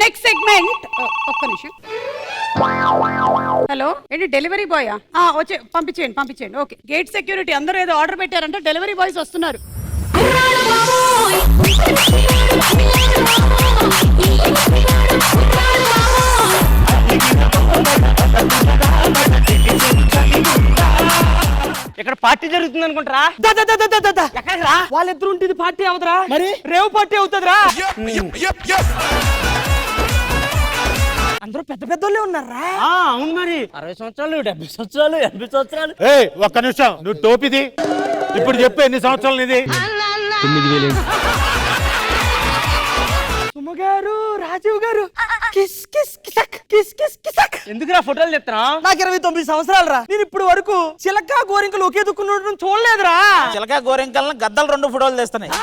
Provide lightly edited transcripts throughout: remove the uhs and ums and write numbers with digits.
Next segment ఒక్క నిమిషం. Hello ఏంటి డెలివరీ బాయా? వచ్చే పంపించేయండి. ఓకే, గేట్ సెక్యూరిటీ అందరూ ఏదో ఆర్డర్ పెట్టారంటే డెలివరీ బాయ్స్ వస్తున్నారు. ఇక్కడ పార్టీ జరుగుతుంది అనుకుంటారా? ఎక్కడరా వాళ్ళిద్దరు ఉంటుంది పార్టీ అవుతరా? మరి రేవు పార్టీ అవుతుందిరా. అందరూ పెద్ద పెద్దోళ్ళే ఉన్నారా? అవును మరి 60 సంవత్సరాలు 70 సంవత్సరాలు 80 సంవత్సరాలు. ఒక్క నిమిషం, నువ్వు టోపిది ఇప్పుడు చెప్పు, ఎన్ని సంవత్సరాలు ఇది? 9000. సుమగారు, రాజీవ్ గారు, kiss kiss Kissik kiss kiss Kissik. ఎందుకురా ఫోటోలు తెస్తున్నా? నాకు 29 సంవత్సరాలు రా. నేను ఇప్పుడు వరకు చిలక గోరింకలు ఒకే దుక్కున్న చూడలేదురా. చిలక గోరింకలను గద్దలు 2 ఫోటోలు తెస్తున్నాయి.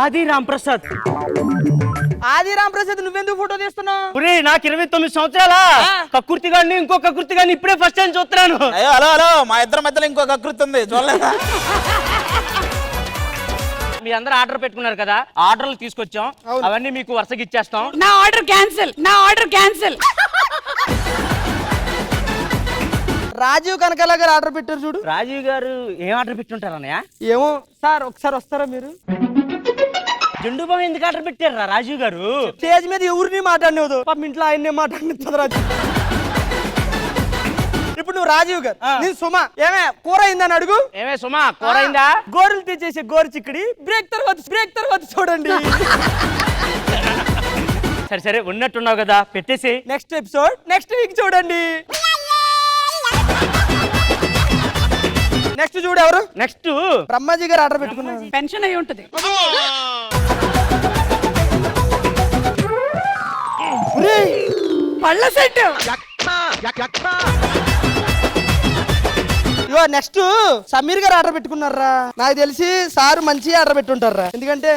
ఆది రాంప్రసాద్. ఆది రాంప్రసాద్ నువ్వెందుకు ఫోటో తీస్తున్నావు? నాకు 29 సంవత్సరాలా? కకృతి గాని ఇంకో కకృతి గాని ఇప్పుడే ఫస్ట్ టైం చూస్తున్నాను. అయ్యో హలో, మా ఇద్దరి మధ్యలో ఇంకో కకృతి ఉంది, చూడలేదా? మీ అందరూ ఆర్డర్ పెట్టుకున్నారు కదా, ఆర్డర్లు తీసుకొచ్చాం, అవన్నీ మీకు వరుసగా ఇచ్చేస్తాం. నా ఆర్డర్ క్యాన్సిల్. రాజీవ్ కనకాల గారు ఆర్డర్ పెట్టారు చూడు. రాజీవ్ గారు ఏం ఆర్డర్ పెట్టుంటారు అన్నయ్య? ఏమో సార్, ఒకసారి వస్తారా మీరు? జెండు బాబు ఎందుకు ఆర్డర్ పెట్టారా రాజీవ్ గారు? స్టేజ్ మీద ఎవరిని మాట్లాడినవద్దు, పాపం ఇంట్లో ఆయన్నే మాట్లాడినది. రాజు ఇప్పుడు నువ్వు రాజీవ్ గారు, నేను సుమ. ఏమే కూర అయిందని అడుగు. ఏమే సుమా, కూర అయిందా? గోరులు తీసేసే గోరు చిక్కడి బ్రేక్ తర్వాత చూడండి. సరే ఉన్నట్టున్నావు కదా, పెట్టేసి నెక్స్ట్ ఎపిసోడ్ నెక్స్ట్ వీక్ చూడండి. నెక్స్ట్ చూడు ఎవరు? నెక్స్ట్ బ్రహ్మాజీ గారు ఆర్డర్ పెట్టుకున్నారు. పెన్షన్ అయి ఉంటుంది. పళ్ళ సెట్. ఇగో నెక్స్ట్ సమీర్ గారు ఆర్డర్ పెట్టుకున్నారా. నాకు తెలిసి సార్ మంచి ఆర్డర్ పెట్టుంటారా, ఎందుకంటే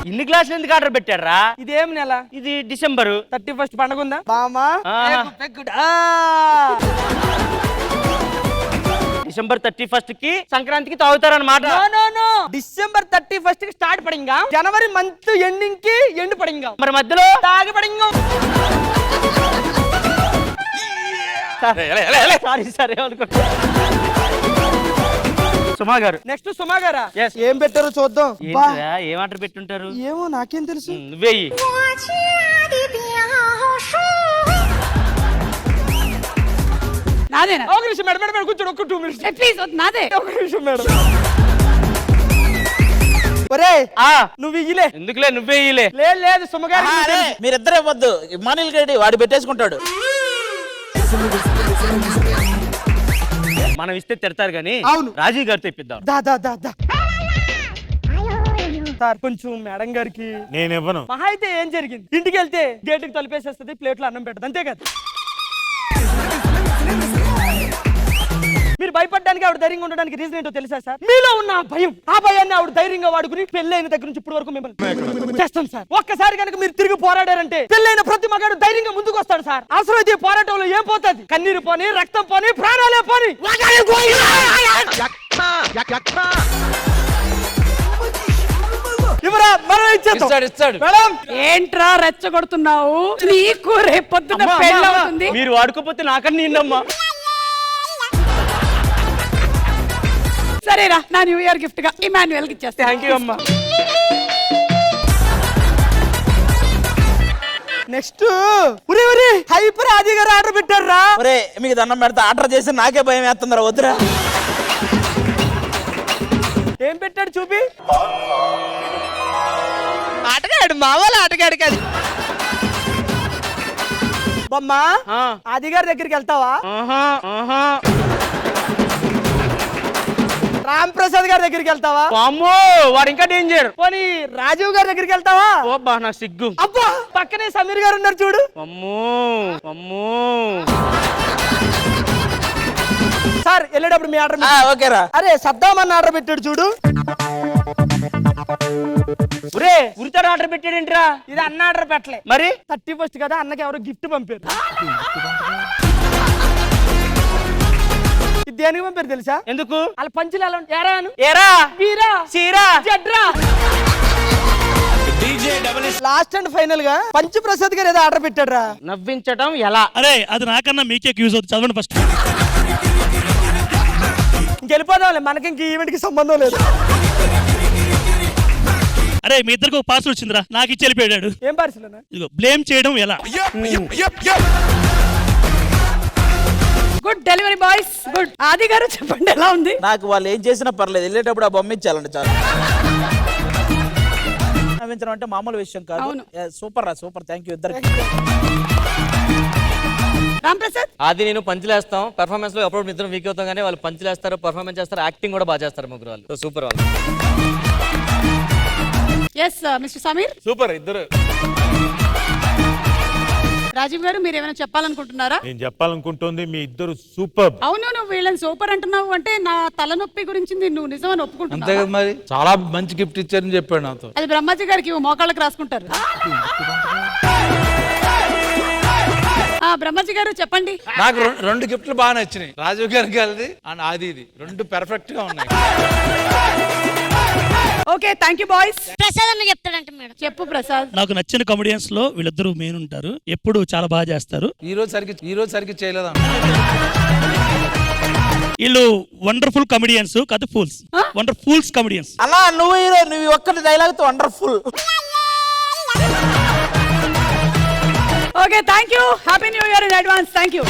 ఇన్ని గ్లాసులు ఎందుకు ఆర్డర్ పెట్టారా? ఇదేం నెల? ఇది డిసెంబరు 31 పండుగ ఉందా బామా? డిసెంబర్ 31 కి సంక్రాంతికి తాగుతారన్నమాట. డిసెంబర్ 31 కి స్టార్ట్ పడింగా, జనవరి మంత్ ఎండింగ్ కి ఎండ్ పడింగా, మరి మధ్యలో తాగి పడింగా. సరే అనుకుంటా. సుమా గారు. నెక్స్ట్ సుమా గారా? ఏం పెట్టారో చూద్దాం. ఏం ఆర్డర్ పెట్టుంటారు? ఏమో నాకేం తెలుసు. నువ్వేయి. నాదేనా? ఒక నిమిషం మేడం కూర్చోండి, ఒక 2 minutes ప్లీజ్. నాదే. ఒక నిమిషం మేడం. ఒరే నువ్వు ఇయ్యలే. ఎందుకులే, నువ్వే ఇయ్యలే. లేదు సుమగారు. మీరిద్దరే వద్దు, ఇమానిల్ గడి వాడు పెట్టేసుకుంటాడు. మనం ఇస్తే తిడతారు గానీ అవును, రాజీవ్ గారితో ఇప్పిద్దాం. సార్ కొంచెం మేడం గారికి. నేను ఇవ్వను. మహా అయితే ఏం జరిగింది, ఇంటికి వెళ్తే గేటుకి తలిపేసేస్తుంది, ప్లేట్లో అన్నం పెట్టదు, అంతే కదా. మీరు భయపడడానికి ఆవిడ ధైర్యంగా ఉండడానికి రీజన్ ఏంటో తెలుసా సార్? మీలో ఉన్న భయం, ఆ భయాన్ని ఆవిడ ధైర్యంగా వాడుకుని పెళ్ళైన దగ్గర నుంచి ఇప్పటి వరకు మిమ్మల్ని చేస్తాం సార్. ఒక్కసారి కనుక మీరు తిరిగి పోరాడారంటే పెళ్ళైన ప్రతి మగాడు ధైర్యంగా ముందుకు వస్తాడు సార్. అసలు అయితే పోరాటంలో ఏం పోతుంది? కన్నీరు పోని, రక్తం పోని, ప్రాణాలే పోని. ఏంట్రా రెచ్చగొడుతున్నావు? నీకు రేపొద్దున పెళ్ళవుతుంది. మీరు వాడుకోపోతే నాకన్నా నిన్నమ్మా. సరేరా, నా న్యూ ఇయర్ గిఫ్ట్ గా ఇమాన్యుయల్ కి ఇచ్చేస్తా. థ్యాంక్ యూ అమ్మా. నెక్స్ట్ హైపర్ ఆది గారు ఆర్డర్ పెట్టారా. ఒరే మీకు దండం పెడతా, ఆర్డర్ చేసి నాకే భయం వేస్తుందిరా, వద్దురా. ఏం పెట్టాడు చూపి. ఆటగాడు, మావాళ్ళ ఆటగాడు కాదు. బొమ్మా ఆది గారి దగ్గరికి వెళ్తావా? రామ్ ప్రసాద్ గారి దగ్గరికి వెళ్తావా? అమ్మో వాడు ఇంకా డేంజర్. పోనీ రాజీవ్ గారి దగ్గరికి వెళ్తావా? ఓబ్బా నా సిగ్గు. అబ్బా పక్కనే సమీర్ గారు ఉన్నారు చూడు. అమ్మో సార్ వెళ్ళేటప్పుడు మీ ఆర్డర్. ఓకేరా. అరే సద్దామన్న ఆర్డర్ పెట్టాడు చూడు. ఉరితాడు ఆర్డర్ పెట్టాడేంట్రా? ఇది అన్న ఆర్డర్ పెట్టలే. మరి 31 కదా, అన్నకి ఎవరో గిఫ్ట్ పంపారు. ఇది దేనికి పంపారు తెలుసా? ఎందుకు? వాళ్ళ పంచులు ఎలా ఉంటాయి? ఎరాను, ఏరా వీరా, చీరా జడ్రా. లాస్ట్ అండ్ ఫైనల్ గా పంచు ప్రసాద్ గారు ఏదో ఆర్డర్ పెట్టాడు. నవ్వించడం ఎలా? అరే అది నాకన్నా మీకే యూజ్ అవుతుంది, చదవండి ఫస్ట్. ఇంకెళ్ళిపోదాంలే, మనకి ఇంక ఈవెంట్ కి సంబంధం లేదు. అరే మీ ఇద్దరికి ఒక పార్సల్ వచ్చిందిరా, నాకు ఇచ్చి వెళ్ళిపోయాడు. ఏం పార్సిల్? ఇదిగో బ్లేమ్ చేయడం ఎలా. Good delivery boys, good. ఆది గారు చెప్పండి ఎలా ఉంది? నాకు వాళ్ళు ఏం చేసినా పర్లేదు, వెళ్ళేటప్పుడు ఆ బొమ్మ ఇచ్చాలండి చాలు. నవ్వించడం అంటే మామూలు విషయం కాదు. అవును. సూపర్ రా, సూపర్. థ్యాంక్ యూ ఇద్దరికి. రామ్ ప్రసాద్, అది నేను పంచులేస్తాం పెర్ఫార్మెన్స్ లో అప్పుడు ఇద్దరం వీక్ అవుతాం కానీ వాళ్ళు పంచులేస్తారు, పర్ఫార్మెన్స్ చేస్తారు, యాక్టింగ్ కూడా బాగా చేస్తారు ముగ్గురు వాళ్ళు. సో సూపర్ వాళ్ళు. Yes mister Sameer. సూపర్ ఇద్దరు. రాజీవ్ గారు మీరు ఏమైనా చెప్పాలనుకుంటున్నారా? నేను చెప్పాలనుకుంటోంది మీ ఇద్దరు సూపర్. అవును, నువ్వు వీళ్ళని సూపర్ అంటున్నావు అంటే నా తలనొప్పి గురించి నువ్వు నిజమని అంతే ఒప్పుకుంటున్నావు. కదా మరి, చాలా మంచి గిఫ్ట్ ఇచ్చారని చెప్పాడు నాతో. అది బ్రహ్మాజీ గారికి ఇవ్వు, మోకాళ్ళకి రాసుకుంటారు. బ్రహ్మాజీ గారు చెప్పండి. నాకు రెండు గిఫ్ట్లు బాగా నచ్చినాయి, రాజీవ్ గారికి అది అండ్ ఆది ఇది రెండు పెర్ఫెక్ట్ గా ఉన్నాయి. Okay, thank you boys. Prasad అన్న చెప్తాడంట మేడం. చెప్పు ప్రసాద్. నాకు నచ్చిన కామెడియన్స్ లో వీళ్ళిద్దరూ మెయిన్ ఉంటారు, ఎప్పుడు చాలా బాగా చేస్తారు. ఈ రోజు సరిగ్గా చేయలేదా? వీళ్ళు వండర్ఫుల్ కమెడియన్స్ కాదు, ఫూల్స్. వండర్ఫుల్స్ కమెడియన్స్. అలా నువ్వు హీరో, నువ్వు ఒక్కటి డైలాగ్ తో wonderful. Okay, thank you. Happy new year in advance. Thank you.